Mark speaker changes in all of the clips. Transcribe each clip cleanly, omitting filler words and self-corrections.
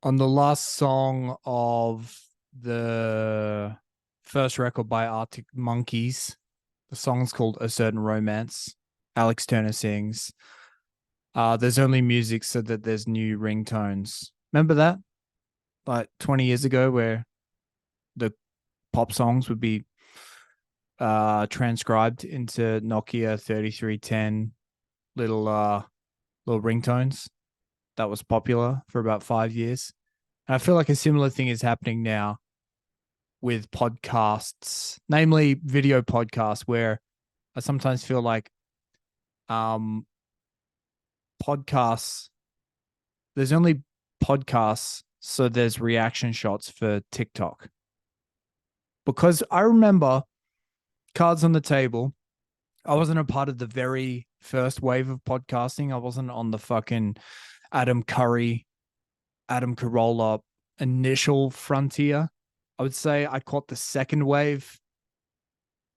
Speaker 1: On the last song of the first record by Arctic Monkeys, the song's called A Certain Romance. Alex Turner sings, there's only music so that there's new ringtones. Remember that? Like 20 years ago, where the pop songs would be transcribed into Nokia 3310 little little ringtones. That was popular for about 5 years. And I feel like a similar thing is happening now with podcasts, namely video podcasts, where I sometimes feel like um podcasts there's only podcasts, so there's reaction shots for TikTok. Because I remember cards on the table. I wasn't a part of the very first wave of podcasting. I wasn't on the fucking Adam Curry, Adam Carolla initial frontier. I would say I caught the second wave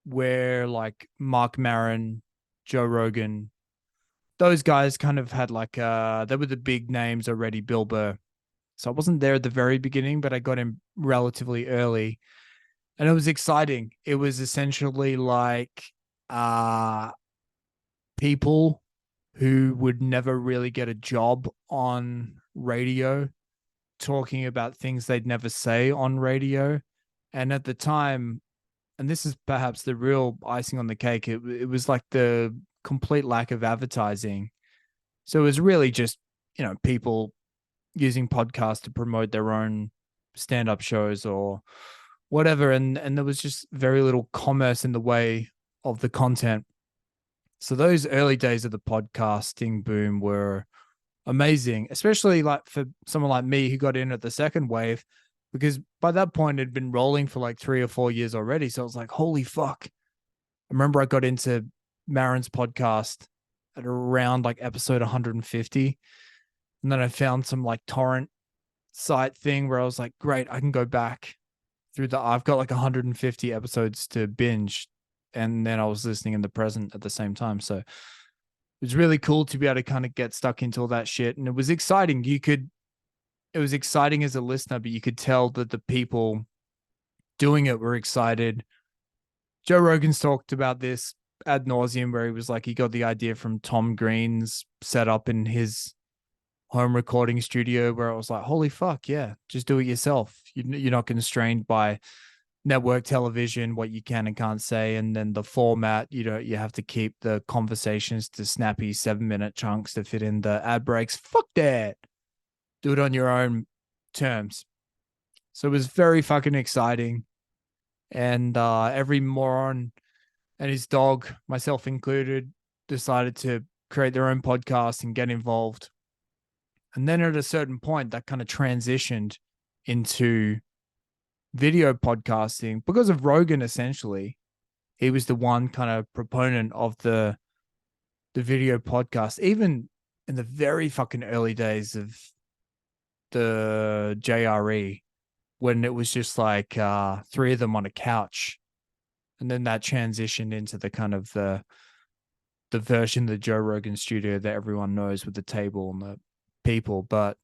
Speaker 1: where like Mark Maron, Joe Rogan, those guys kind of had like they were the big names already, Bill Burr. So I wasn't there at the very beginning, but I got in relatively early. And it was exciting. It was essentially like uh people who would never really get a job on radio talking about things they'd never say on radio. And at the time, and this is perhaps the real icing on the cake, it was like the complete lack of advertising. So it was really just, people using podcasts to promote their own stand-up shows or whatever. And there was just very little commerce in the way of the content. So those early days of the podcasting boom were amazing, especially like for someone like me who got in at the second wave, because by that point it'd been rolling for like 3 or 4 years already. So I was like, holy fuck. I remember I got into Maron's podcast at around like episode 150. And then I found some like torrent site thing where I was like, great, I can go back through I've got like 150 episodes to binge. And then I was listening in the present at the same time. So it was really cool to be able to kind of get stuck into all that shit. And it was exciting. It was exciting as a listener, but you could tell that the people doing it were excited. Joe Rogan's talked about this ad nauseum, where he was like, he got the idea from Tom Green's setup in his home recording studio, where I was like, holy fuck, yeah, just do it yourself. You're not constrained by network television, what you can and can't say, and then the format. You have to keep the conversations to snappy 7-minute chunks to fit in the ad breaks. Fuck that. Do it on your own terms. So it was very fucking exciting. And every moron and his dog, myself included, decided to create their own podcast and get involved. And then at a certain point, that kind of transitioned into video podcasting because of Rogan. Essentially, he was the one kind of proponent of the video podcast, even in the very fucking early days of the JRE, when it was just like three of them on a couch. And then that transitioned into the kind of the version of the Joe Rogan studio that everyone knows, with the table and the people. But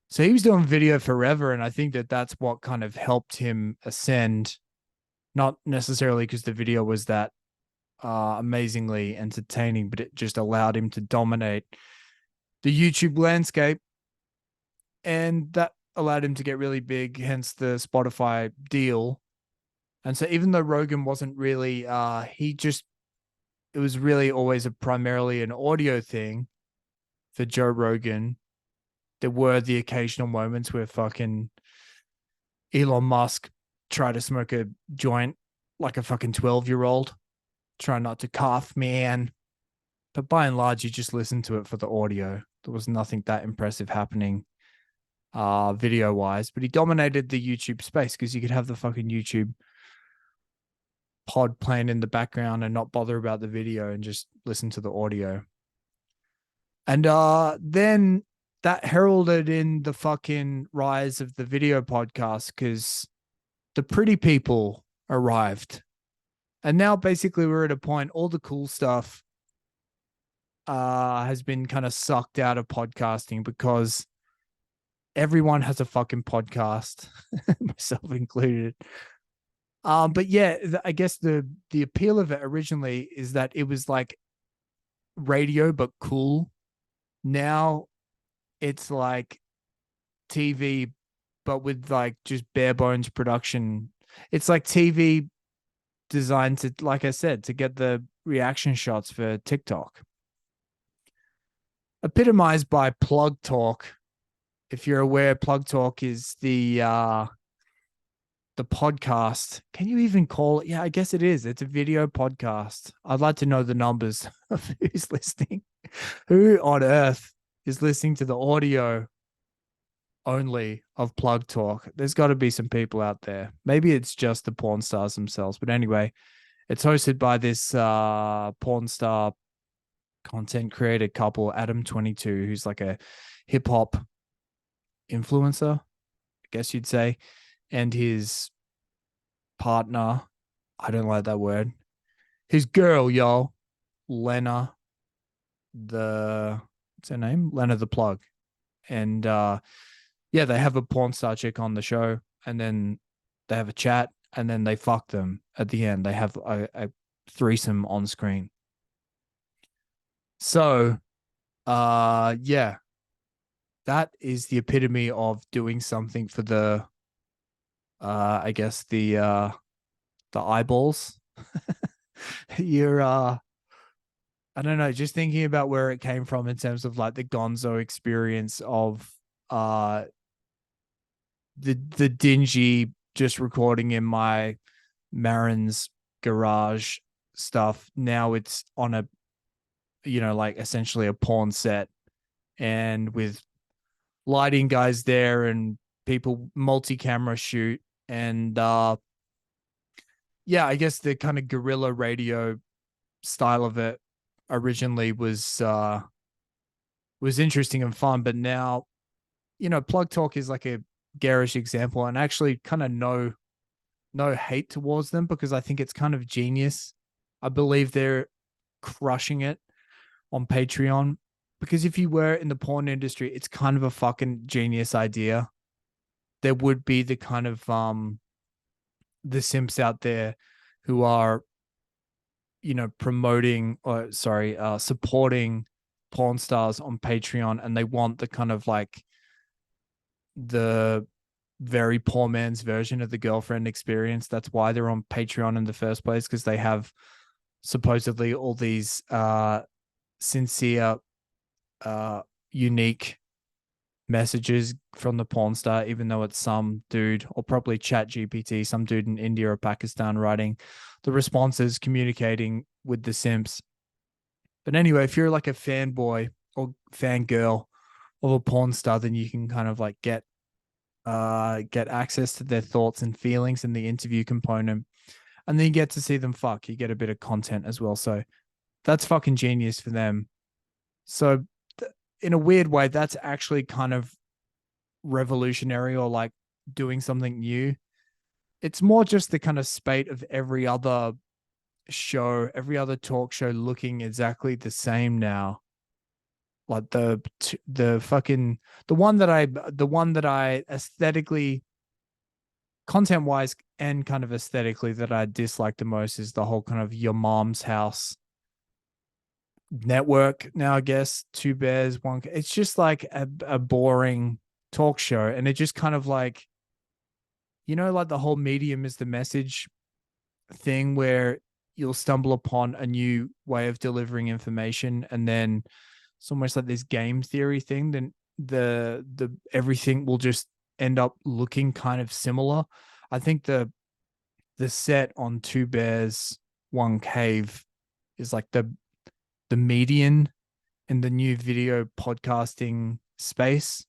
Speaker 1: so he was doing video forever, and I think that that's what kind of helped him ascend. Not necessarily because the video was that amazingly entertaining, but it just allowed him to dominate the YouTube landscape, and that allowed him to get really big. Hence the Spotify deal. And so even though Rogan wasn't really, it was really always primarily an audio thing for Joe Rogan. There were the occasional moments where fucking Elon Musk tried to smoke a joint like a fucking 12-year-old, try not to cough, man. But by and large, you just listen to it for the audio. There was nothing that impressive happening video wise, but he dominated the YouTube space because you could have the fucking YouTube pod playing in the background and not bother about the video and just listen to the audio. And then that heralded in the fucking rise of the video podcast, because the pretty people arrived. And now basically we're at a point, all the cool stuff has been kind of sucked out of podcasting because everyone has a fucking podcast, myself included. But yeah, I guess the appeal of it originally is that it was like radio but cool. Now it's like TV but with like just bare bones production. It's like TV designed to, like I said, to get the reaction shots for TikTok. Epitomized by Plug Talk. If you're aware, Plug Talk is the podcast. Can you even call it? Yeah, I guess it is. It's a video podcast. I'd like to know the numbers of who's listening. Who on earth is listening to the audio only of Plug Talk? There's got to be some people out there. Maybe it's just the porn stars themselves. But anyway, it's hosted by this porn star content creator couple, Adam22, who's like a hip hop influencer, I guess you'd say, and his partner, I don't like that word, his girl, y'all, Lena, what's her name? Lena the Plug. And yeah, they have a porn star chick on the show, and then they have a chat, and then they fuck them at the end. They have a threesome on screen. So yeah, that is the epitome of doing something for the I guess the eyeballs. You're I don't know, just thinking about where it came from in terms of like the gonzo experience of uh the dingy just recording in my Marin's garage stuff. Now it's on a, you know, like essentially a porn set, and with lighting guys there and people multi-camera shoot. And yeah, I guess the kind of guerrilla radio style of it originally was interesting and fun, but now, you know, Plug Talk is like a garish example, and actually kind of no hate towards them, because I think it's kind of genius. I believe they're crushing it on Patreon, because if you were in the porn industry, it's kind of a fucking genius idea. There would be the kind of the simps out there who are, you know, promoting, or sorry, supporting porn stars on Patreon, and they want the kind of like the very poor man's version of the girlfriend experience. That's why they're on Patreon in the first place, because they have supposedly all these sincere, unique messages from the porn star, even though it's some dude, or probably Chat GPT, some dude in India or Pakistan writing the responses, communicating with the simps. But anyway, if you're like a fanboy or fangirl of a porn star, then you can kind of like get access to their thoughts and feelings in the interview component, and then you get to see them fuck. You get a bit of content as well. So that's fucking genius for them. So in a weird way, that's actually kind of revolutionary, or like doing something new. It's more just the kind of spate of every other show, every other talk show looking exactly the same now. Like the fucking the one that I aesthetically, content wise and kind of aesthetically, that I dislike the most is the whole kind of your mom's house network now, I guess. Two bears, one. It's just like a boring talk show. And it just kind of like, you know, like the whole medium is the message thing, where you'll stumble upon a new way of delivering information, and then it's almost like this game theory thing. Then the everything will just end up looking kind of similar. I think the set on Two Bears, One Cave is like the median in the new video podcasting space,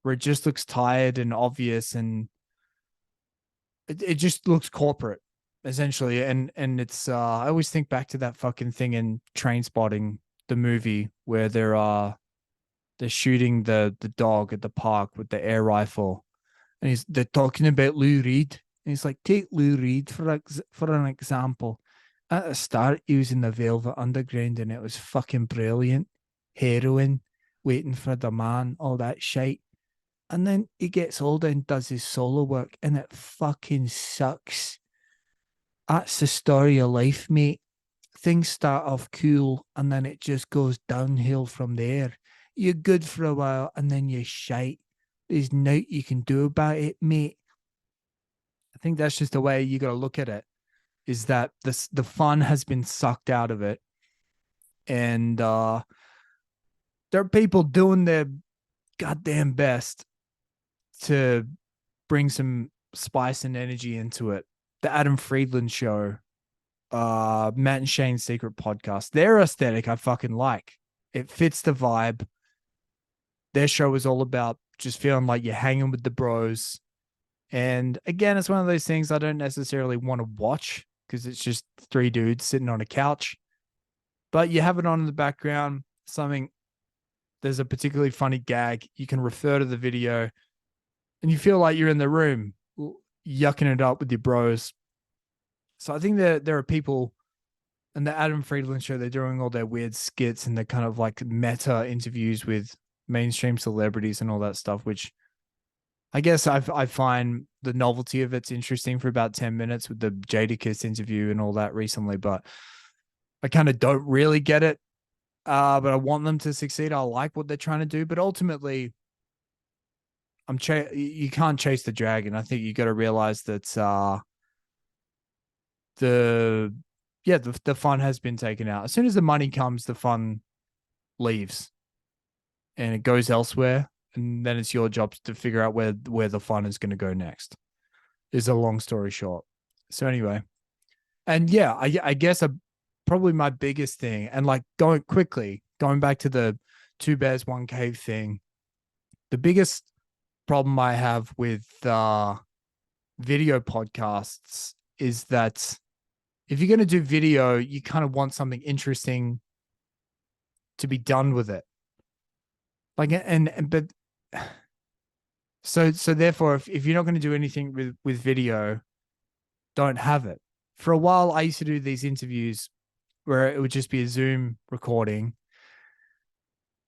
Speaker 1: where it just looks tired and obvious, and it just looks corporate essentially. And it's I always think back to that fucking thing in Trainspotting, the movie, where they're shooting the dog at the park with the air rifle, and they're talking about Lou Reed, and he's like, take Lou Reed for an example. At the start, he was in the Velvet Underground, and it was fucking brilliant. Heroin, waiting for the man, all that shit. And then he gets older and does his solo work, and it fucking sucks. That's the story of life, mate. Things start off cool and then it just goes downhill from there. You're good for a while and then you're shite. There's nothing you can do about it, mate. I think that's just the way you got to look at it, is that the fun has been sucked out of it. And there are people doing their goddamn best to bring some spice and energy into it. The Adam Friedland show, Matt and Shane's Secret Podcast. Their aesthetic I fucking like. It fits the vibe. Their show is all about just feeling like you're hanging with the bros. And again, it's one of those things I don't necessarily want to watch because it's just three dudes sitting on a couch. But you have it on in the background, there's a particularly funny gag. You can refer to the video and you feel like you're in the room yucking it up with your bros. So I think there are people in the Adam Friedland show, they're doing all their weird skits and they're kind of like meta interviews with mainstream celebrities and all that stuff, which I guess I find the novelty of it's interesting for about 10 minutes with the Jadakiss interview and all that recently, but I kind of don't really get it. But I want them to succeed. I like what they're trying to do, but ultimately you can't chase the dragon. I think you got to realize that the fun has been taken out. As soon as the money comes, the fun leaves and it goes elsewhere. And then it's your job to figure out where the fun is going to go next. Is a long story short. So anyway, and yeah, I guess probably my biggest thing, and like going back to the two bears, one cave thing. The biggest problem I have with video podcasts is that if you're going to do video, you kind of want something interesting to be done with it. Like, but so therefore, if you're not going to do anything with video, don't have it. For a while, I used to do these interviews where it would just be a Zoom recording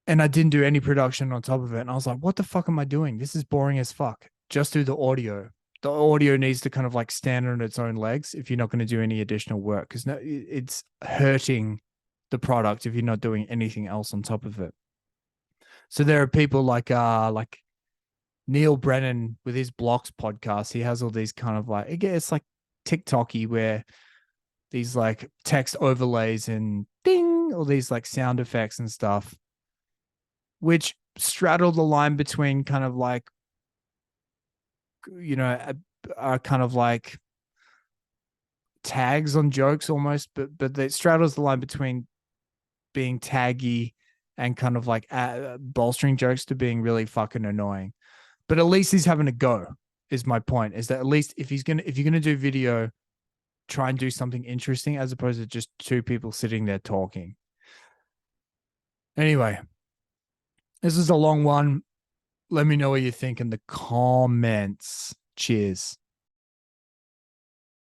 Speaker 1: and I didn't do any production on top of it. And I was like, what the fuck am I doing? This is boring as fuck. Just do the audio. The audio needs to kind of like stand on its own legs if you're not going to do any additional work, because it's hurting the product if you're not doing anything else on top of it. So there are people like Neil Brennan with his Blocks podcast. He has all these kind of like, again, it's like TikTok-y where these like text overlays and ding, all these like sound effects and stuff, which straddle the line between kind of like, you know, are kind of like tags on jokes almost, but it straddles the line between being taggy and kind of like bolstering jokes to being really fucking annoying. But at least he's having a go, is my point, is that at least if you're gonna do video, try and do something interesting as opposed to just two people sitting there talking. Anyway, this is a long one. Let me know what you think in the comments. Cheers.